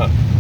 था।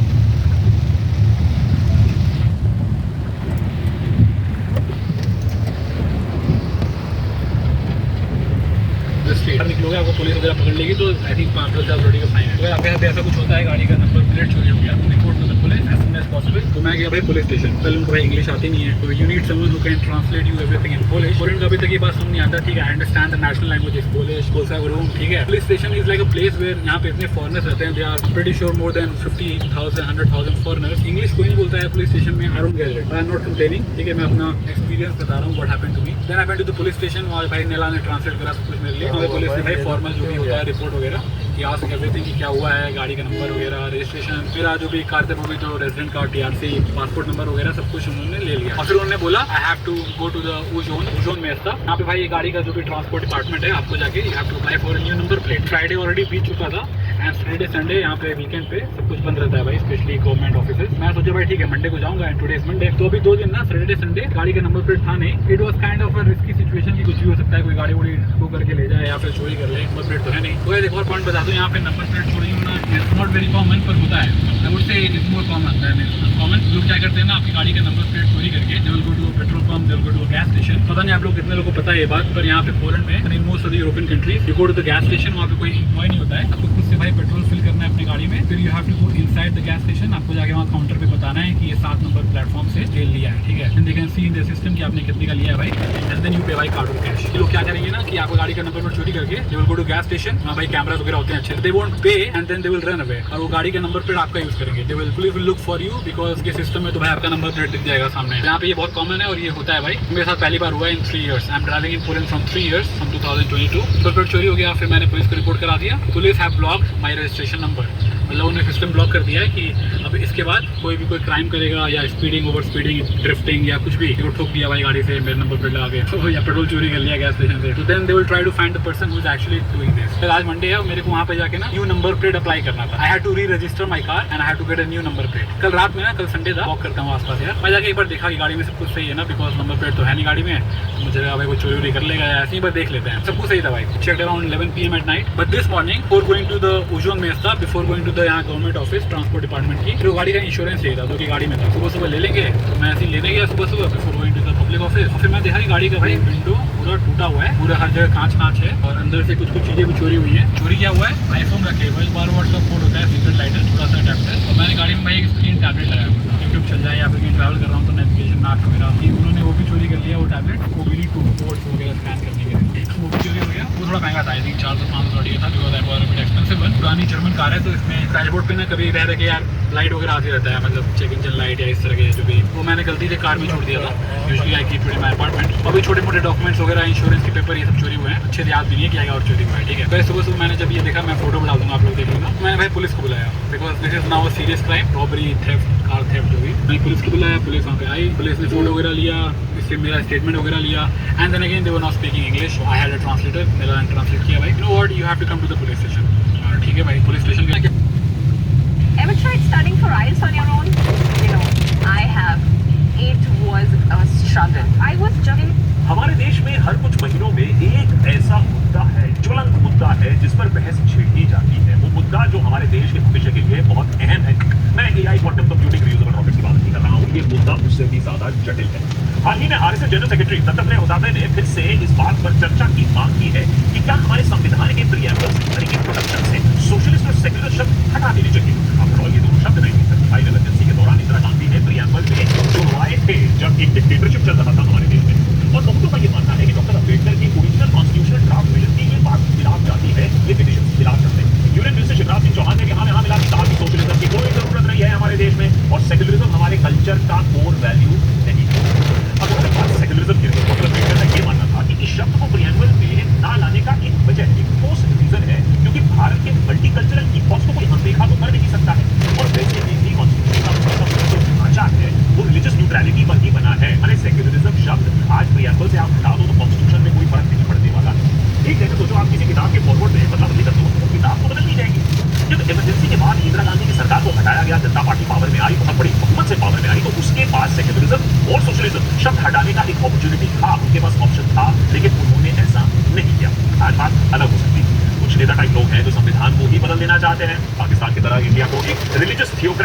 निकलोगे आपको पुलिस वगैरह पकड़ लेगी तो आई थिंक 5,000 का फाइन है। अगर आपके यहाँ पे ऐसा कुछ होता है, गाड़ी का नंबर प्लेट चोरी हो गया, report to the police as soon as possible. तो मैं गया भाई पुलिस स्टेशन। पहले उनको भाई इंग्लिश आती नहीं है, तो you need someone who can translate you everything in Polish. और इनको अभी तक ये बात समझ नहीं आता, ठीक है, I understand the national language is Polish, कोसा रूम, ठीक है। Police station is like a place where यहाँ पे इतने फॉरनर्स रहते हैं, they are pretty sure more than 50,000 100,000 foreigners. English कोई नहीं बोलता है पुलिस स्टेशन में, I don't get it, I am not complaining, ठीक है। मैं अपना एक्सपीरियंस बता रहा हूँ what happened to me. Then I went to the police station, वहाँ भाई नेला ने ट्रांसलेट करा सब कुछ मेरे लिए। हमारे पुलिस ने भाई फॉर्मल जो भी होता है रिपोर्ट वगैरह कि आज एवरीथिंग की क्या हुआ है, गाड़ी का नंबर वगैरह, रजिस्ट्रेशन, मेरा जो भी कार वो भी जो resident card, TRC, passport number वगैरह सब कुछ उन्होंने ले लिया। और फिर उन्होंने बोला I have to go to the उजोन में था यहाँ पे भाई ये गाड़ी का जो भी ट्रांसपोर्ट डिपार्टमेंट है, आपको जाके you have to apply for new number plate. Friday already बीत चुका था एंड सैटरडे संडे यहाँ पे वीकेंड पे सब कुछ बंद रहता है भाई, स्पेशली गवर्नमेंट ऑफिसेज। मैं सोचा भाई ठीक है मंडे को जाऊंगा एंड टुडे इज मंडे, तो अभी 2 दिन ना सैटरडे संडे गाड़ी का नंबर प्लेट था नहीं। It was kind of a risky situation की कुछ भी हो सकता है, कोई गाड़ी वोड़ी टो करके ले जाए या फिर चोरी कर ले, नंबर प्लेट तो है नहीं। तो एक और पॉइंट बता दूं, यहाँ पे नंबर प्लेट चोरी होना इज नॉट वेरी कॉमन, पर होता है। I would say it is more common than common. लोग क्या करते हैं ना, आपकी गाड़ी का नंबर प्लेट चोरी करके they will go to petrol pump, they will go to gas station. पता नहीं आप लोग कितने लोगों को पता है ये बात, पर यहाँ पे पोलैंड में in most of the European countries you go to the gas station, वहाँ पे कोई एम्प्लॉय नहीं होता है, आपको खुद से भाई पेट्रोल फिल करना है अपनी गाड़ी में, फिर you have to go inside the gas station, आपको जाके वहाँ काउंटर पे बताना है कि ये 7 नंबर प्लेटफॉर्म से तेल लिया है, ठीक है। And they can see in the system कि आपने कितने का लिया है भाई, एंड देन यू पे बाय कार्ड और कैश। ये लोग क्या करेंगे ना कि आपको गाड़ी का नंबर प्लेट चोरी करके they will go to gas station, वहाँ भाई कैमरा वगैरह होते हैं अच्छे, they won't pay and then they will run away, और वो गाड़ी का नंबर प्लेट आपका यूज करेंगे। They will police will look for you because ये सिस्टम में तो भाई आपका नंबर प्लेट दिख जाएगा सामने। यहाँ पे ये बहुत कॉमन है और ये होता है भाई, मेरे साथ पहली बार हुआ है इन 3 years। I am driving in Poland from 3 years, from 2022। Number plate चोरी हो गया, फिर मैंने पुलिस को रिपोर्ट करा दिया। Police have blocked my registration number, मतलब उन्होंने सिस्टम ब्लॉक कर दिया है कि अब इसके बाद कोई भी कोई क्राइम करेगा या स्पीडिंग, ओवर स्पीडिंग, ड्रिफ्टिंग या कुछ भी, वो ठोक दिया भाई गाड़ी से, मेरे नंबर प्लेट लगा के, तो या पेट्रोल चोरी कर लिया गैस स्टेशन से, तो then they will try to find the person who is actually doing this. फिर आज मंडे है और मेरे को वहाँ पे जाके ना न्यू नंबर प्लेट अप्लाई करना था। I had to re register my car and I had to get a new number plate. कल रात में ना, कल संडे था, वॉक करता हूँ आसपास यार, मैं जाके एक बार देखा कि गाड़ी में सब कुछ सही है ना, बिकॉज नंबर प्लेट तो है नहीं गाड़ी में, तो मुझे लगा भाई कोई चोरी वोरी कर लेगा या ऐसे ही बार देख लेते हैं, सब कुछ सही था भाई। Check around 11 PM at night, but this morning before going to the उजोन में था, बिफोर गोइंग टू द यहाँ गवर्नमेंट ऑफिस ट्रांसपोर्ट डिपार्टमेंट की, तो गाड़ी का इंश्योरेंस चाहिए था, जो कि गाड़ी में था। सुबह सुबह ले लेंगे, तो मैं ऐसे लेने गया सुबह सुबह before going to the public office. फिर मैं देखा कि गाड़ी का भाई विंडो पूरा टूटा हुआ है, पूरा हर जगह कांच है, और अंदर से कुछ चीजें भी चोरी हुई है। चोरी क्या हुआ है, आईफोन का केबल, 12 वाट का पोर्ट होता है, सीक्रेट लाइटर, थोड़ा सा अडेप्टर, और मैंने गाड़ी में भाई एक स्क्रीन टैबलेट लगाया हुआ, यूट्यूब चल जाए या फिर कहीं ट्रैवल कर रहा हूँ तो नेविगेशन मैप वगैरह, उन्होंने वो भी चोरी कर लिया। वो टैबलेट वो भी 2 पोर्ट्स वगैरह स्कैन करने के लिए, वो भी चोरी हो गया। वो थोड़ा महंगा था, आई थिंक 400-500 का था, because that was a bit expensive one. पुरानी जर्मन कार है, तो इसमें डैशबोर्ड पे ना कभी रह रहे के यार लाइट वगैरह आती रहता है, मतलब चेक इंजन लाइट या इस तरह के जो भी, वो मैंने गलती से कार में छोड़ दिया था। Usually I keep it in my apartment. अभी छोटे मोटे डॉक्यूमेंट्स वगैरह, इंश्योरेंस के पेपर, ये सब चोरी हुए हैं, अच्छे से याद भी नहीं है क्या क्या और चोरी हुआ है, ठीक है। तो सुबह सुबह मैंने जब ये देखा, मैं फोटो बना दूंगा, आप लोग देख लेना, मैंने भाई पुलिस को बुलाया, because this is now a serious crime, robbery, theft, car theft जो भी। मैंने पुलिस को बुलाया, पुलिस वहाँ पे आई, पुलिस ने फोटो वगैरह लिया, इससे मेरा स्टेटमेंट वगैरह लिया, and then again they were not speaking English, I had a translator, मेरा ट्रांसलेट किया भाई, you know what, you have to come to the police station. ठीक है भाई, पुलिस स्टेशन गया। Ever tried studying for IELTS on your own? You know, I have. It was a struggle. I was just. हमारे देश में हर कुछ महीनों में एक ऐसा मुद्दा है, ज्वलंत मुद्दा है, जिस पर बहस छिड़ी जाती है। वो मुद्दा जो हमारे देश के भविष्य के लिए बहुत अहम है। मैं AI quantum computing reusable rockets की बात नहीं कर रहा हूँ, ये मुद्दा उससे भी ज्यादा जटिल है। हाल ही में RSS जनरल सेक्रेटरी दत्तात्रेय होसाबे ने फिर से इस बात पर चर्चा की मांग की है कि क्या हमारे संविधान के प्रीएम्बल से प्रोटेक्शन से सोशलिस्ट और सेक्युलर शब्द हटा देने चाहिए। आफ्टर ऑल ये दोनों शब्द नहीं थे। हाई इमरजेंसी के दौरान इंदिरा गांधी ने प्रीएम्बल में जो लाए थे, जब एक डिक्टेटरशिप चल रहा था हमारे देश में, और बहुतों का ये मानना है कि डॉक्टर अम्बेडकर की ओरिजिनल कॉन्स्टिट्यूशनल ड्राफ्ट बिल की ये बात खिलाफ जाती है, ये पिटीशन खिलाफ जाते हैं। यूनियन मिनिस्टर शिवराज सिंह चौहान ने यहाँ मिला कहा कि सोशलिज्म की कोई जरूरत नहीं है हमारे देश में, और सेक्युलरिज्म हमारे कल्चर का कोर वैल्यू नहीं है। अब हमारे पास सेक्युलरिज्म के लिए डॉक्टर अम्बेडकर का ये मानना था कि इस शब्द को प्रीएम्बल में ना लाने का एक वजह, एक ठोस रीजन है, क्योंकि भारत के मल्टीकल्चरल इथॉस को कोई अनदेखा तो कर नहीं सकता है, और वैसे भी कॉन्स्टिट्यूशन का जो ढांचा है वो रिलीजियस न्यूट्रलिटी पर ही बना है। अरे सेक्युलरिज्म शब्द आज प्रीएम्बल से आप हटा दो तो कॉन्स्टिट्यूशन में कोई फर्क नहीं पड़ने वाला। ठीक है, तो सोचो आप किसी किताब के फॉरवर्ड में बदलाव कर दो तो किताब तो बदल नहीं जाएगी। जब इमरजेंसी के बाद इंदिरा गांधी की सरकार को हटाया गया, जनता पार्टी पावर में आई, बहुत बड़ी बहुमत से पावर में आई, तो उसके पास सेक्युलरिज्म और सोशलिज्म शब्द हटाने का एक अपॉर्चुनिटी था, उनके पास ऑप्शन था, लेकिन उन्होंने ऐसा नहीं किया। आज बात अलग हो सकती है। कुछ नेता टाइप लोग हैं जो संविधान को ही बदल देना चाहते हैं, पाकिस्तान की तरह इंडिया को एक रिलीजियस थियोक्रेसी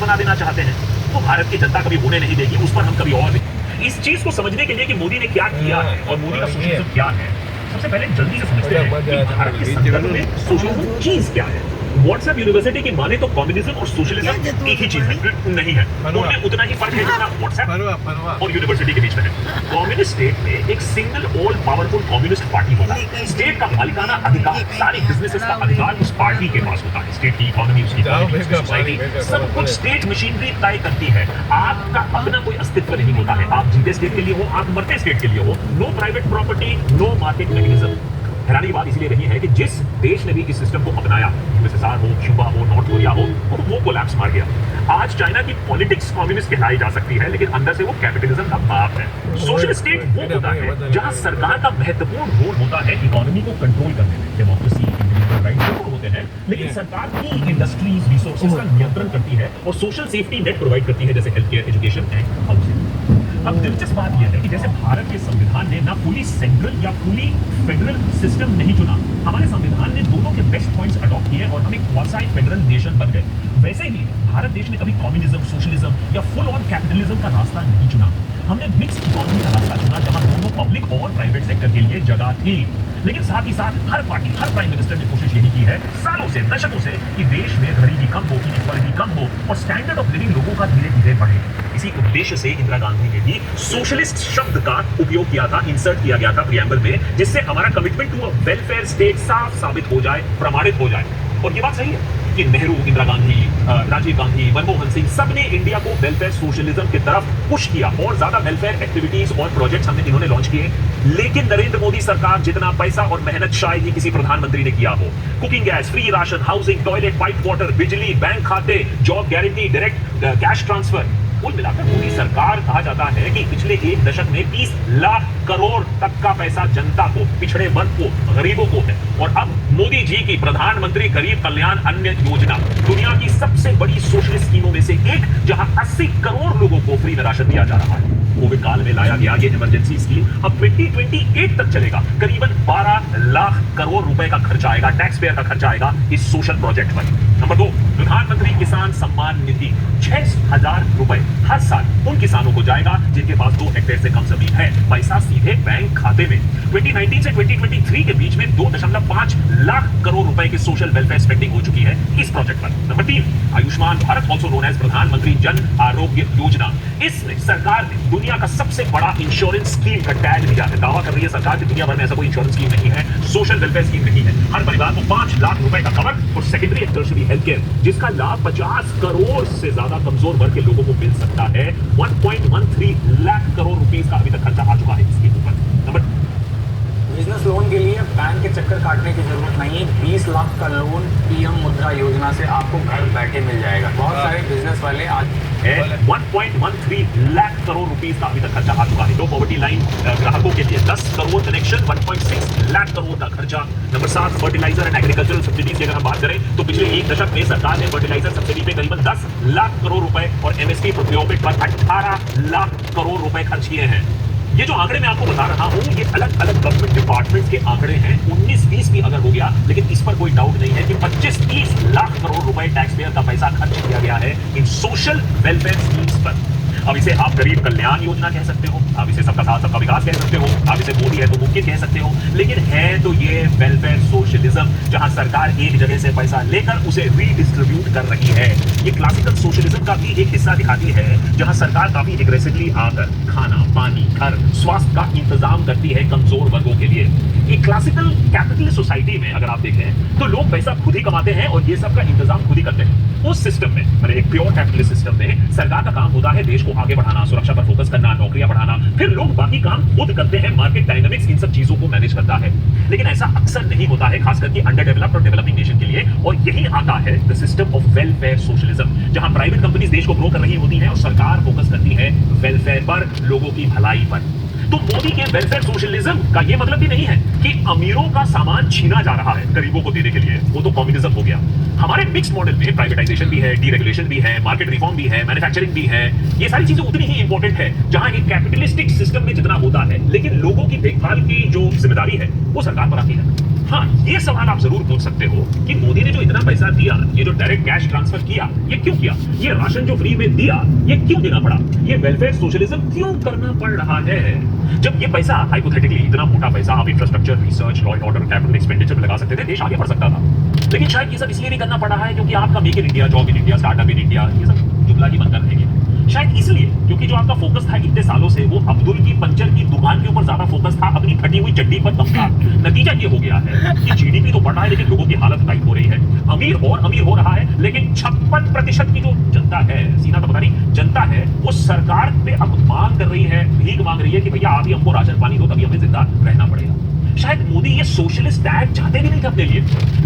बना देना चाहते हैं, तो भारत की जनता कभी होने नहीं देगी, उस पर हम कभी और नहीं। इस चीज को समझने के लिए कि मोदी ने क्या किया है और मोदी का सोशलिज्म क्या है, सबसे पहले जल्दी से समझते हैं कि भारत के संदर्भ में सोशलिज्म चीज क्या है। व्हाट्सएप यूनिवर्सिटी की माने तो कम्युनिज्म और सोशलिज्म एक ही चीज है, नहीं है। उनमें उतना ही फर्क है जितना व्हाट्सएप और यूनिवर्सिटी के बीच में है। कम्युनिस्ट स्टेट में एक single all powerful communist party होता है। स्टेट का मालिकाना अधिकार, सारे बिजनेसेस का अधिकार उस पार्टी के पास होता है। स्टेट की इकोनॉमी, उसकी सोसाइटी, सब कुछ स्टेट मशीनरी तय करती है। आपका अपना कोई अस्तित्व नहीं होता है। आप जीते स्टेट के लिए हो, आप मरते स्टेट के लिए हो। No private property, no market mechanism. हैरानी बात इसलिए रही है कि जिस देश ने भी इस सिस्टम को अपनाया, यूएसएसआर हो, क्यूबा हो, नॉर्थ कोरिया हो, वो कोलैप्स मार गया। आज चाइना की पॉलिटिक्स कम्युनिस्ट कहलाई जा सकती है, लेकिन अंदर से वो कैपिटलिज्म का बाप है। सोशल स्टेट वो होता है जहां सरकार का महत्वपूर्ण रोल होता है इकोनॉमी को कंट्रोल करने में। डेमोक्रेसी, इंडिविजुअल राइट दोनों होते हैं, लेकिन सरकार की इंडस्ट्रीज, रिसोर्सेज का नियंत्रण करती है और सोशल सेफ्टी नेट प्रोवाइड करती है, जैसे health care, education and housing. अब दिलचस्प बात यह है कि जैसे भारत के संविधान ने ना फुली सेंट्रल या फुली फेडरल सिस्टम नहीं चुना, हमारे संविधान ने दोनों के बेस्ट पॉइंट्स अडॉप्ट किए और हम एक क्वासी फेडरल नेशन बन गए। वैसे ही भारत देश ने कभी कम्युनिज्म, सोशलिज्म या फुल ऑन कैपिटलिज्म का रास्ता नहीं चुना। हमने मिक्स्ड इकोनॉमी का रास्ता चुना, जहां दोनों पब्लिक और प्राइवेट सेक्टर के लिए जगह थी। लेकिन साथ ही साथ हर पार्टी, हर प्राइम मिनिस्टर ने कोशिश यही की है सालों से, दशकों से, कि देश में गरीबी कम हो, इनइक्वालिटी कम हो और स्टैंडर्ड ऑफ लिविंग लोगों का धीरे धीरे बढ़े। इसी उद्देश्य से इंदिरा गांधी ने भी सोशलिस्ट शब्द का उपयोग किया था, इंसर्ट किया गया था प्रियम्बल में, जिससे हमारा commitment to a welfare state साफ साबित हो जाए, प्रमाणित हो जाए। और ये बात सही है कि नेहरू, इंदिरा गांधी, राजीव गांधी, मनमोहन सिंह, सबने इंडिया को वेलफेयर सोशलिज्म की तरफ पुश किया और ज्यादा वेलफेयर एक्टिविटीज और प्रोजेक्ट्स हमने इन्होंने लॉन्च किए। लेकिन नरेंद्र मोदी सरकार जितना पैसा और मेहनत शायद ही किसी प्रधानमंत्री ने किया हो, cooking gas, free ration, housing, toilet, pipe water, बिजली, बैंक खाते, job guarantee, direct cash transfer, कुल मिलाकर मोदी सरकार कहा जाता है कि पिछले एक दशक में 20 लाख करोड़ तक का पैसा जनता को, पिछड़े वर्ग को, गरीबों को है। और अब मोदी जी की प्रधानमंत्री गरीब कल्याण अन्न योजना दुनिया की सबसे बड़ी सोशलिस्ट स्कीमों में से एक, जहां 80 करोड़ लोगों को फ्री में राशन दिया जा रहा है। कोविड काल में लाया गया ये इमरजेंसी स्कीम अब 2028 तक चलेगा। करीबन 12 लाख करोड़ रुपए का खर्चा आएगा, टैक्स पेयर का खर्चा आएगा इस सोशल प्रोजेक्ट पर। नंबर 2, प्रधानमंत्री किसान सम्मान निधि, 6,000 रुपए हर साल उन किसानों को जाएगा जिनके पास 2 हेक्टेयर से कम जमीन है, पैसा सीधे बैंक खाते में। 2019 से 2023 के बीच में 2.5 लाख करोड़ रुपए की सोशल वेलफेयर स्पेंडिंग हो चुकी है इस प्रोजेक्ट पर। Number 3, Ayushman Bharat, also known as Pradhan Mantri Jan Arogya Yojana. इसमें सरकार ने दुनिया का सबसे बड़ा इंश्योरेंस स्कीम का टैग दिया है। दावा कर रही है सरकार की दुनिया भर में ऐसा कोई इंश्योरेंस स्कीम नहीं है, सोशल वेलफेयर स्कीम नहीं है। हर परिवार को 5 लाख रुपए का कवर और secondary and tertiary health care, जिसका लाभ 50 करोड़ से ज्यादा कमजोर वर्ग के लोगों को मिल सकता है। 1.13 लाख करोड़ रुपीस का अभी तक खर्चा आ चुका है इसके ऊपर। नंबर बिजनेस लोन के लिए बैंक के चक्कर काटने की जरूरत नहीं है। 20 लाख का लोन पीएम मुद्रा योजना से आपको घर बैठे मिल जाएगा। बहुत सारे बिजनेस वाले आज है 1.13 लाख करोड़ रुपीस का अभी तक खर्चा आ चुका है। लो पॉवर्टी लाइन ग्राहकों के लिए 10 करोड़ कनेक्शन, 1.6 लाख करोड़ का खर्चा। Number 7, fertiliser and agricultural subsidies की अगर हम बात करें तो पिछले एक दशक में सरकार ने फर्टिलाइजर सब्सिडी पे करीबन 10 लाख करोड़ रुपए और एमएसपी प्रोक्योरमेंट पर 18 लाख करोड़ रुपए खर्च किए हैं। ये जो आंकड़े मैं आपको बता रहा हूं, ये अलग अलग गवर्नमेंट डिपार्टमेंट्स के आंकड़े हैं। 19-20 भी अगर हो गया, लेकिन इस पर कोई डाउट नहीं है कि 25-30 लाख करोड़ रुपए टैक्स पेयर का पैसा खर्च किया गया है इन सोशल वेलफेयर स्कीम्स पर। अब इसे आप गरीब कल्याण योजना कह सकते हो, आप इसे सबका साथ सबका विकास कह सकते हो, आप इसे मोदी है तो मुमकिन कह सकते हो, लेकिन है तो ये वेलफेयर सोशलिज्म, जहां सरकार एक जगह से पैसा लेकर उसे रीडिस्ट्रीब्यूट कर रही है। ये क्लासिकल सोशलिज्म का भी एक हिस्सा दिखाती है, जहां सरकार काफी एग्रेसिवली आकर खाना, पानी, घर, स्वास्थ्य का इंतजाम करती है कमजोर वर्गों के लिए। एक क्लासिकल कैपिटलिस्ट सोसाइटी में अगर आप देखें तो लोग पैसा खुद ही कमाते हैं और ये सब का इंतजाम खुद ही करते हैं। उस सिस्टम में, मैंने एक प्योर कैपिटलिस्ट सिस्टम में सरकार का काम होता है देश को आगे बढ़ाना, सुरक्षा पर फोकस करना, नौकरियां बढ़ाना, फिर लोग बाकी काम खुद करते हैं, मार्केट डायनामिक्स इन सब चीजों को मैनेज करता है। लेकिन ऐसा अक्सर नहीं होता है, खास करके अंडर डेवलप्ड और डेवलपिंग नेशन के लिए। और यही आता है the system of welfare socialism, जहां प्राइवेट कंपनीज देश को ग्रो कर रही होती हैं और सरकार फोकस करती है वेलफेयर पर, लोगों की भलाई पर। तो मोदी के वेलफेयर सोशलिज्म का ये मतलब भी नहीं है कि अमीरों का सामान छीना जा रहा है गरीबों को देने के लिए, वो तो कम्युनिज्म हो गया। हमारे मिक्स मॉडल में प्राइवेटाइजेशन भी है, डीरेगुलेशन भी है, मार्केट रिफॉर्म भी है, मैन्युफैक्चरिंग भी है। ये सारी चीजें उतनी ही इंपॉर्टेंट है जहां एक कैपिटलिस्टिक सिस्टम में जितना होता है, लेकिन लोगों की देखभाल की जो जिम्मेदारी है वो सरकार पर आती है। हाँ, ये सवाल आप जरूर पूछ सकते हो कि मोदी ने जो इतना पैसा दिया, ये जो डायरेक्ट कैश ट्रांसफर किया, ये क्यों किया? ये राशन जो फ्री में दिया, ये क्यों देना पड़ा? ये वेलफेयर सोशलिज्म क्यों करना पड़ रहा है? जब ये पैसा हाइपोथेटिकली इतना मोटा पैसा आप infrastructure, research, law and order, capital expenditure में लगा सकते थे, देश आगे बढ़ सकता था। लेकिन शायद ये सब इसलिए नहीं करना पड़ा है क्योंकि आपका make in India, job in India, startup in India, ये सब जुमला ही बनकर रहेंगे। शायद इसलिए क्योंकि जो आपका फोकस था इतने सालों से वो अब्दुल की पंचर की दुकान के ऊपर ज्यादा फोकस था, अपनी फटी हुई चड्डी पर कम था। नतीजा ये हो गया है कि जीडीपी तो बढ़ रहा है लेकिन लोगों की हालत टाइट हो रही है। अमीर और अमीर हो रहा है लेकिन 56% की जो जनता है, सीना तो पता नहीं, जनता है वो सरकार पे अब मांग कर रही है, भीख मांग रही है कि भैया आप ही हमको राशन पानी दो तभी हमें जिंदा रहना पड़ेगा। शायद मोदी ये सोशलिस्ट टैग चाहते भी नहीं थे अपने लिए,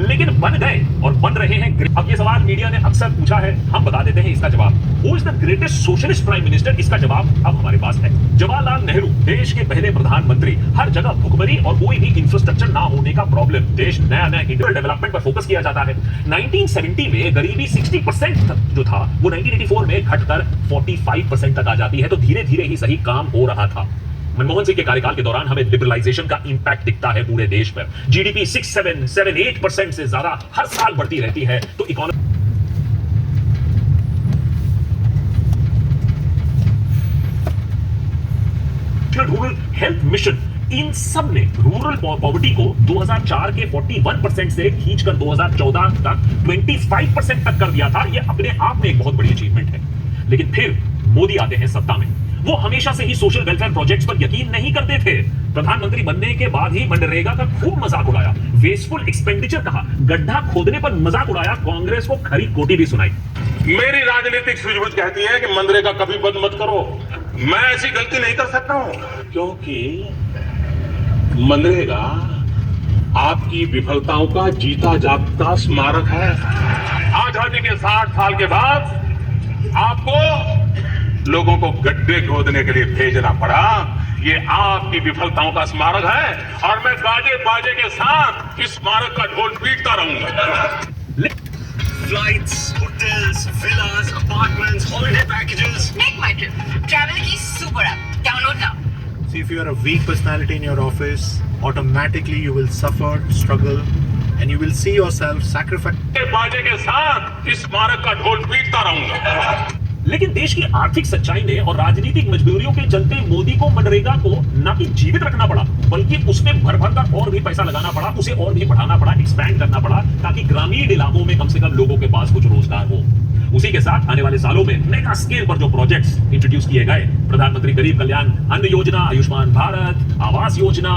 लेकिन बन गए और बन रहे हैं। अब ये सवाल मीडिया ने अक्सर पूछा है, हम बता देते हैं इसका जवाब। Who is the greatest socialist prime minister? इसका जवाब अब हमारे पास है। जवाहरलाल नेहरू, देश के पहले प्रधानमंत्री। हर जगह भुखमरी और कोई भी इंफ्रास्ट्रक्चर ना होने का प्रॉब्लम, देश नया नया इंडस्ट्रियल डेवलपमेंट पर फोकस किया जाता है। 1970 में गरीबी 60% तक जो था वो 1984 में घटकर 45% तक आ जाती है। तो धीरे धीरे ही सही काम हो रहा था। मनमोहन सिंह के कार्यकाल के दौरान हमें लिबरलाइजेशन का इंपैक्ट दिखता है पूरे देश पर। जीडीपी 6-7-8% से ज्यादा हर साल बढ़ती रहती है। तो इकोनॉमी, रूरल हेल्थ मिशन, इन सब ने रूरल पॉवर्टी को 2004 के 41% से खींचकर 2014 तक 25% तक कर दिया था। यह अपने आप में एक बहुत बड़ी अचीवमेंट है। लेकिन फिर मोदी आते हैं सत्ता में। वो हमेशा से ही सोशल वेलफेयर प्रोजेक्ट्स पर यकीन नहीं करते थे। प्रधानमंत्री बनने के बाद ही मनरेगा का खूब मजाक उड़ाया, वेस्टफुल एक्सपेंडिचर कहा, गड्ढा खोदने पर मजाक उड़ाया, कांग्रेस को खरी खोटी भी सुनाई। मेरी राजनीतिक सूझबूझ कहती है कि मनरेगा कभी बंद मत करो। मैं ऐसी गलती नहीं कर सकता हूं क्योंकि मनरेगा आपकी विफलताओं का जीता जागता स्मारक है। आजादी के 60 साल के बाद आपको लोगों को गड्ढे खोदने के लिए भेजना पड़ा। ये आपकी विफलताओं का स्मारक है और मैं गाजे बाजे के साथ इस स्मारक का ढोल पीटता रहूंगा। Flights, hotels, villas, apartments, holiday packages. Make my trip. Travel Key Super App. Download now. See, if you are a weak personality in your office, automatically you will suffer, struggle, and you will see yourself sacrifice. बाजे के साथ इस स्मारक का ढोल पीटता रहूंगा। लेकिन देश की आर्थिक सच्चाई ने और राजनीतिक मजबूरियों के चलते मोदी को मनरेगा को न कि जीवित रखना पड़ा बल्कि उसमें भर भर कर और भी पैसा लगाना पड़ा, उसे और भी बढ़ाना पड़ा, एक्सपैंड करना पड़ा ताकि ग्रामीण इलाकों में कम से कम लोगों के पास कुछ रोजगार हो। उसी के साथ आने वाले सालों में मेगा स्केल पर जो प्रोजेक्ट्स इंट्रोड्यूस किए गए, प्रधानमंत्री गरीब कल्याण अन्न योजना, आयुष्मान भारत, आवास योजना,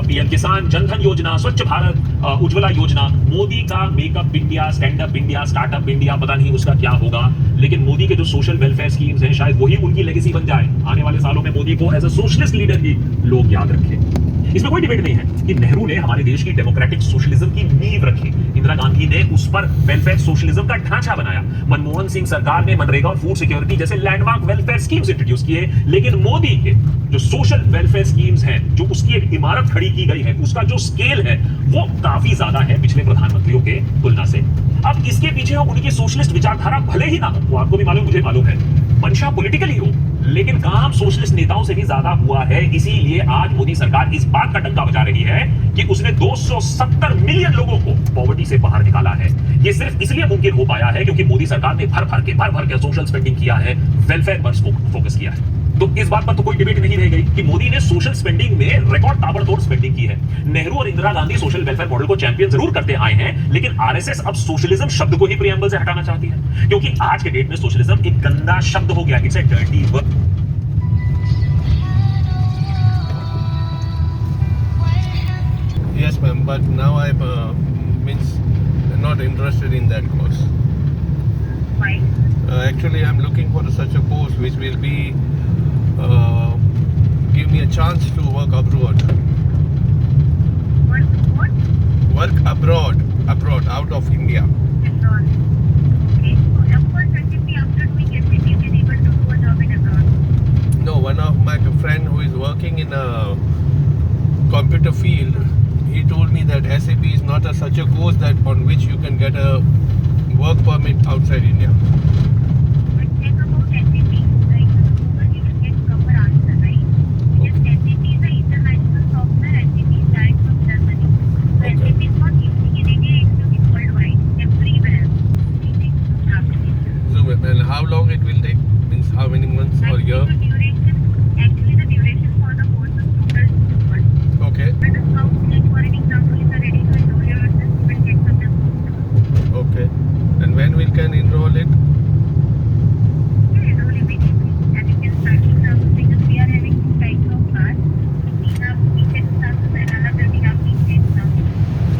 पीएम किसान जनधन योजना, स्वच्छ भारत, उज्ज्वला योजना, मोदी का makeup India, stand up India, startup India, पता नहीं उसका क्या होगा। लेकिन मोदी के जो सोशल वेलफेयर स्कीम्स हैं शायद वही उनकी लेगेसी बन जाए। आने वाले सालों में मोदी को एज अ सोशलिस्ट लीडर ही लोग याद रखें। इसमें कोई डिबेट नहीं है कि नेहरू ने हमारे देश की डेमोक्रेटिक सोशलिज्म की नींव रखी, इंदिरा गांधी ने उस पर वेलफेयर सोशलिज्म का ढांचा बनाया, मनमोहन सिंह सरकार ने मनरेगा और फूड सिक्योरिटी जैसे लैंडमार्क वेलफेयर स्कीम्स इंट्रोड्यूस किए। लेकिन मोदी के जो सोशल वेलफेयर स्कीम्स हैं, जो उसकी एक इमारत खड़ी की गई है, उसका जो स्केल है वो काफी ज्यादा है पिछले प्रधानमंत्रियों के तुलना से। अब इसके पीछे उनकी सोशलिस्ट विचारधारा भले ही ना हो, वो आपको भी मालूम, मुझे मालूम है, मंशा पॉलिटिकल ही हो, लेकिन काम सोशलिस्ट नेताओं से भी ज्यादा हुआ है। इसीलिए आज मोदी सरकार इस बात का डंका बजा रही है कि उसने 270 मिलियन लोगों को पॉवर्टी से बाहर निकाला है। यह सिर्फ इसलिए मुमकिन हो पाया है क्योंकि मोदी सरकार ने भर भर के सोशल स्पेंडिंग किया है, वेलफेयर पर फोकस किया है। तो इस बात पर तो कोई डिबेट नहीं रह गई कि मोदी ने सोशल स्पेंडिंग में रिकॉर्ड ताबड़तोड़ स्पेंडिंग की है। नेहरू और Indira Gandhi social welfare model को चैंपियन जरूर करते आए हैं, लेकिन आरएसएस अब सोशलिज्म शब्द को ही प्रीएम्बल से हटाना चाहती है क्योंकि आज के डेट में सोशलिज्म एक गंदा शब्द हो गया। It's a dirty word. Yes, ma'am, but now I'm not interested in that course. Why? Actually, I'm looking for such a course which will be give me a chance to work abroad. What? Work abroad, out of India. Abroad. Okay. So, of course, SAP after doing SAP, you can able to do a job in abroad. No, one of my friend who is working in a computer field, he told me that SAP is not such a course that on which you can get a work permit outside India. But check about SAP. Like, Google, you will get proper answer, right? Yes, SAP is an international software. SAP is direct from Germany. So, Okay. SAP is how long it will take? Means how many months or year? Actually, the duration for the course is total 2 months. Okay. But how, like for an example, if you are ready to enroll yourself, you will get some discount. Okay. And when we can enroll it? You can enroll immediately, and you can start exams because we are having 2 types of class. We have weekend classes and another we have weekday classes.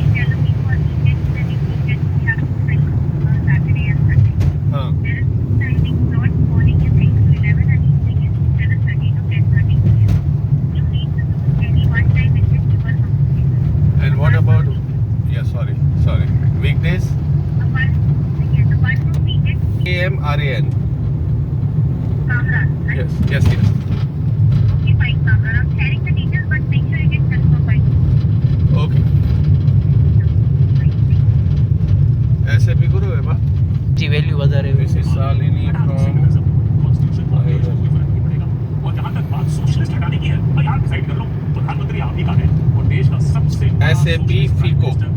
If you are looking for weekend, then in weekend we have 2 types of Saturday and Sunday. Huh. There is timing slot, morning is 8 to 11 and evening is 7:30 to 10:30 p.m. You need to choose any one time in which you are comfortable. And what about? Yeah, sorry. Weekdays? Apart from weekend, AM, RAN. Kamran, right? Yes. Okay, fine, Kamran. I'm sharing the details, but make sure you get confirmed by me. Okay. SAP Guru है बा? जी value વધારે This is Salini from constitution को देश को कोई फर्क नहीं पड़ेगा। और जहाँ तक बात सोशलिस्ट हटाने की है, भाई आप डिसाइड कर लो, प्रधानमंत्री आप ही का है और देश का सबसे बड़ा SAP socialist prime FICO. minister